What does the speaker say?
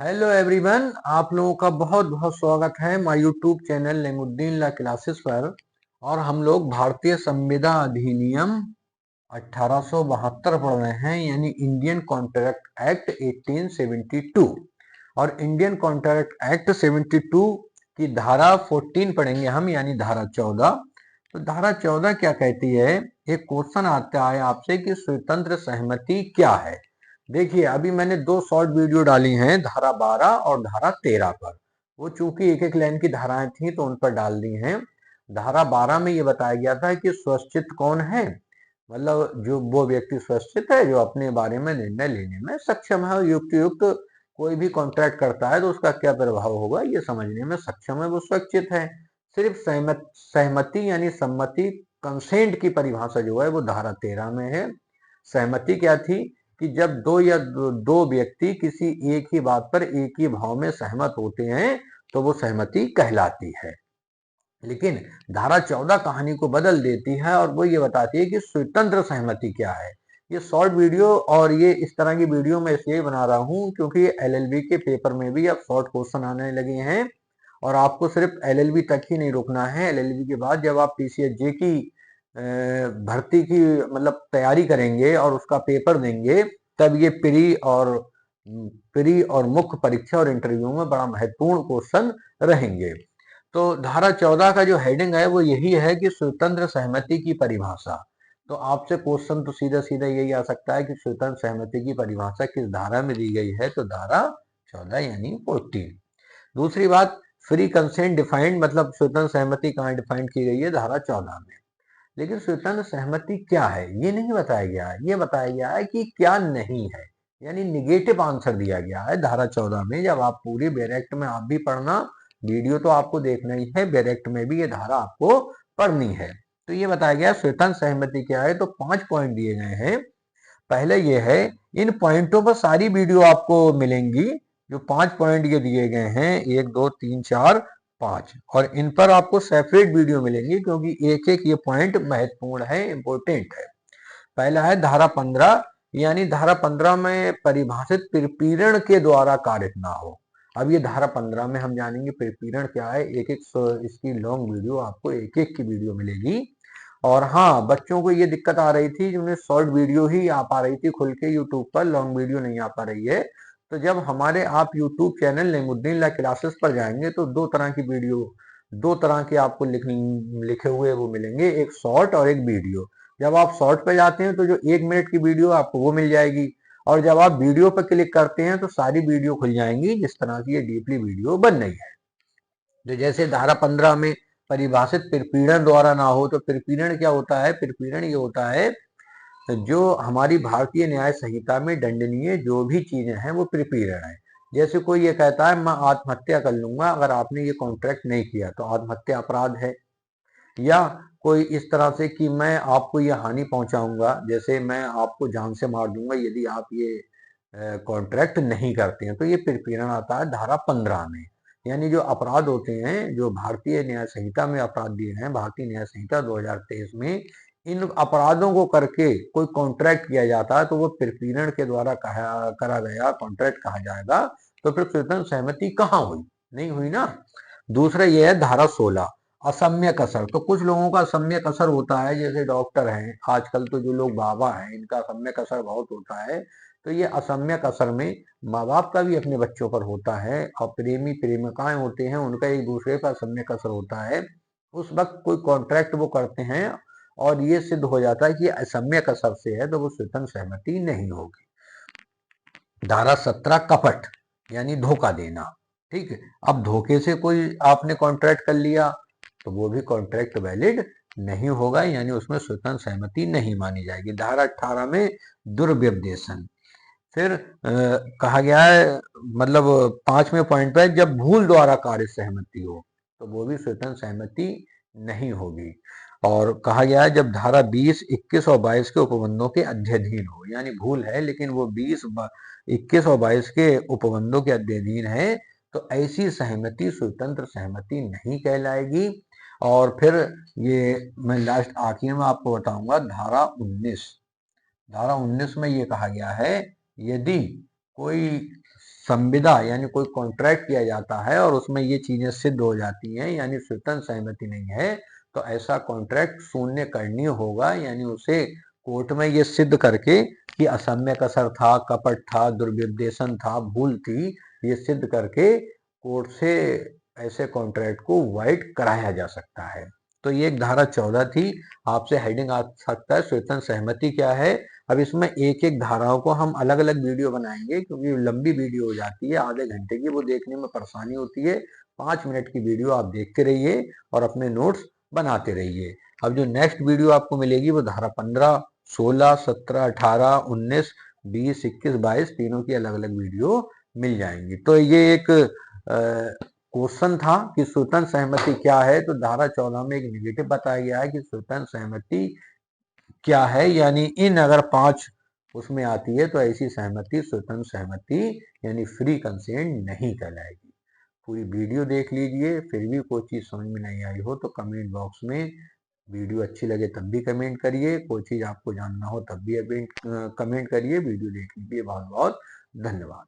Hello everyone, आप लोगों का बहुत बहुत स्वागत है my YouTube channel Nemuddin law classes पर। और हम लोग भारतीय संविदा अधिनियम 1872 पढ़ रहे हैं, यानी इंडियन कॉन्ट्रैक्ट एक्ट 1872। और इंडियन कॉन्ट्रैक्ट एक्ट 72 की धारा 14 पढ़ेंगे हम, यानी धारा 14। तो धारा 14 क्या कहती है? एक क्वेश्चन आता है आपसे कि स्वतंत्र सहमति क्या है। देखिए, अभी मैंने दो शॉर्ट वीडियो डाली हैं, धारा 12 और धारा 13 पर। वो चूंकि एक एक लाइन की धाराएं थी तो उन पर डाल दी हैं। धारा 12 में ये बताया गया था कि स्वच्छित कौन है, मतलब जो वो व्यक्ति स्वच्छित है जो अपने बारे में निर्णय लेने में सक्षम है, युक्त युक्त कोई भी कॉन्ट्रैक्ट करता है तो उसका क्या प्रभाव होगा ये समझने में सक्षम है, वो स्वच्छित है। सिर्फ सहमति यानी सम्मति, कंसेंट की परिभाषा जो है वो धारा 13 में है। सहमति क्या थी कि जब दो या दो व्यक्ति किसी एक ही बात पर एक ही भाव में सहमत होते हैं तो वो सहमति कहलाती है। लेकिन धारा 14 कहानी को बदल देती है और वो ये बताती है कि स्वतंत्र सहमति क्या है। ये शॉर्ट वीडियो और ये इस तरह की वीडियो मैं इसलिए बना रहा हूँ क्योंकि एलएलबी के पेपर में भी अब शॉर्ट क्वेश्चन आने लगे हैं। और आपको सिर्फ एलएलबी तक ही नहीं रुकना है। एलएलबी के बाद जब आप पीसीएसजे की भर्ती की मतलब तैयारी करेंगे और उसका पेपर देंगे, तब ये प्री और मुख्य परीक्षा और इंटरव्यू में बड़ा महत्वपूर्ण क्वेश्चन रहेंगे। तो धारा 14 का जो हेडिंग है वो यही है कि स्वतंत्र सहमति की परिभाषा। तो आपसे क्वेश्चन तो सीधा सीधा यही आ सकता है कि स्वतंत्र सहमति की परिभाषा किस धारा में दी गई है, तो धारा 14 यानी 14। दूसरी बात, फ्री कंसेंट डिफाइंड, मतलब स्वतंत्र सहमति कहाँ डिफाइंड की गई है? धारा 14 में। लेकिन स्वतंत्र सहमति क्या है ये नहीं बताया गया है। ये बताया गया है कि क्या नहीं है, यानी निगेटिव आंसर दिया गया है धारा 14 में। जब आप पूरी डायरेक्ट में आप भी पढ़ना, वीडियो तो आपको देखना ही है, डायरेक्ट में भी ये धारा आपको पढ़नी है। तो ये बताया गया स्वतंत्र सहमति क्या है, तो 5 पॉइंट दिए गए हैं। पहले ये है, इन पॉइंटों पर सारी वीडियो आपको मिलेंगी। जो 5 पॉइंट ये दिए गए हैं, 1 2 3 4 5, और इन पर आपको सेपरेट वीडियो मिलेंगी क्योंकि एक एक ये पॉइंट महत्वपूर्ण है, इंपॉर्टेंट है। पहला है धारा 15, यानी धारा 15 में परिभाषित प्रपीड़न के द्वारा कारित ना हो। अब ये धारा 15 में हम जानेंगे प्रपीड़न क्या है। एक एक इसकी लॉन्ग वीडियो आपको एक एक की वीडियो मिलेगी। और हाँ, बच्चों को ये दिक्कत आ रही थी, जिन्हें शॉर्ट वीडियो ही आ पा रही थी खुल के यूट्यूब पर, लॉन्ग वीडियो नहीं आ पा रही है। तो जब हमारे आप YouTube channel Nemuddin law classes पर जाएंगे तो दो तरह की वीडियो, दो तरह के आपको लिखे हुए वो मिलेंगे, एक शॉर्ट और एक वीडियो। जब आप शॉर्ट पे जाते हैं तो जो 1 मिनट की वीडियो आपको वो मिल जाएगी, और जब आप वीडियो पर क्लिक करते हैं तो सारी वीडियो खुल जाएंगी जिस तरह की ये डीपली वीडियो बन रही है। तो जैसे धारा 15 में परिभाषित प्रपीड़न द्वारा ना हो, तो प्रपीड़न क्या होता है? प्रपीड़न ये होता है जो हमारी भारतीय न्याय संहिता में दंडनीय जो भी चीजें हैं वो प्रपीड़न है। जैसे कोई ये कहता है मैं आत्महत्या कर लूंगा अगर आपने ये कॉन्ट्रैक्ट नहीं किया, तो आत्महत्या अपराध है। या कोई इस तरह से कि मैं आपको ये हानि पहुंचाऊंगा, जैसे मैं आपको जान से मार दूंगा यदि आप ये कॉन्ट्रैक्ट नहीं करते हैं, तो ये प्रपीड़न आता है धारा 15 में। यानी जो अपराध होते हैं, जो भारतीय न्याय संहिता में अपराध दिए हैं, भारतीय न्याय संहिता 2023 में, इन अपराधों को करके कोई कॉन्ट्रैक्ट किया जाता है तो वो प्रपीड़न के द्वारा करा गया कॉन्ट्रैक्ट कहा जाएगा। तो फिर स्वतंत्र सहमति कहाँ हुई? नहीं हुई ना। दूसरा ये है धारा 16, असम्यक असर। तो कुछ लोगों का असम्यक असर होता है, जैसे डॉक्टर हैं आजकल, तो जो लोग बाबा हैं इनका असम्यक असर बहुत होता है। तो ये असम्यक असर में माँ बाप का भी अपने बच्चों पर होता है, और प्रेमी प्रेमिकाएं होते हैं उनका एक दूसरे पर असम्यक असर होता है। उस वक्त कोई कॉन्ट्रैक्ट वो करते हैं और ये सिद्ध हो जाता है कि असम्यक असर से है, तो वो स्वतंत्र सहमति नहीं होगी। धारा 17, कपट, यानी धोखा देना। ठीक है, अब धोखे से कोई आपने कॉन्ट्रैक्ट कर लिया तो वो भी कॉन्ट्रैक्ट वैलिड नहीं होगा, यानी उसमें स्वतंत्र सहमति नहीं मानी जाएगी। धारा 18 में दुर्व्यपदेशन। फिर कहा गया है, मतलब 5वें पॉइंट पे, जब भूल द्वारा कार्य सहमति हो तो वो भी स्वतंत्र सहमति नहीं होगी। और कहा गया है जब धारा 20, 21 और 22 के उपबंधों के अध्ययन हो, यानी भूल है लेकिन वो 20, 21 और 22 के उपबंधों के अध्ययन है, तो ऐसी सहमति स्वतंत्र सहमति नहीं कहलाएगी। और फिर ये मैं लास्ट आखिर में आपको बताऊंगा धारा 19। धारा 19 में ये कहा गया है, यदि कोई संविदा यानी कोई कॉन्ट्रैक्ट किया जाता है और उसमें ये चीजें सिद्ध हो जाती हैं यानी स्वतंत्र सहमति नहीं है, तो ऐसा कॉन्ट्रैक्ट शून्य करणीय होगा, यानी उसे कोर्ट में ये सिद्ध करके कि असम्य कसर था, कपट था, दुर्व्युद्देशन था, भूल थी, ये सिद्ध करके कोर्ट से ऐसे कॉन्ट्रैक्ट को वाइड कराया जा सकता है। तो ये एक धारा 14 थी। आपसे हेडिंग आ सकता है स्वतंत्र सहमति क्या है। अब इसमें एक एक धाराओं को हम अलग अलग वीडियो बनाएंगे क्योंकि लंबी वीडियो हो जाती है, आधे घंटे की, वो देखने में परेशानी होती है। 5 मिनट की वीडियो आप देखते रहिए और अपने नोट्स बनाते रहिए। अब जो नेक्स्ट वीडियो आपको मिलेगी वो धारा 15, 16, 17, 18, 19, 20, 21, 22 तीनों की अलग अलग वीडियो मिल जाएंगी। तो ये एक क्वेश्चन था कि स्वतंत्र सहमति क्या है। तो धारा 14 में एक निगेटिव बताया गया है कि स्वतंत्र सहमति क्या है, यानी इन अगर 5 उसमें आती है तो ऐसी सहमति स्वतंत्र सहमति यानी फ्री कंसेंट नहीं कहलाएगी। पूरी वीडियो देख लीजिए, फिर भी कोई चीज समझ में नहीं आई हो तो कमेंट बॉक्स में, वीडियो अच्छी लगे तब भी कमेंट करिए, कोई चीज आपको जानना हो तब भी कमेंट करिए। वीडियो देखने के लिए बहुत बहुत धन्यवाद।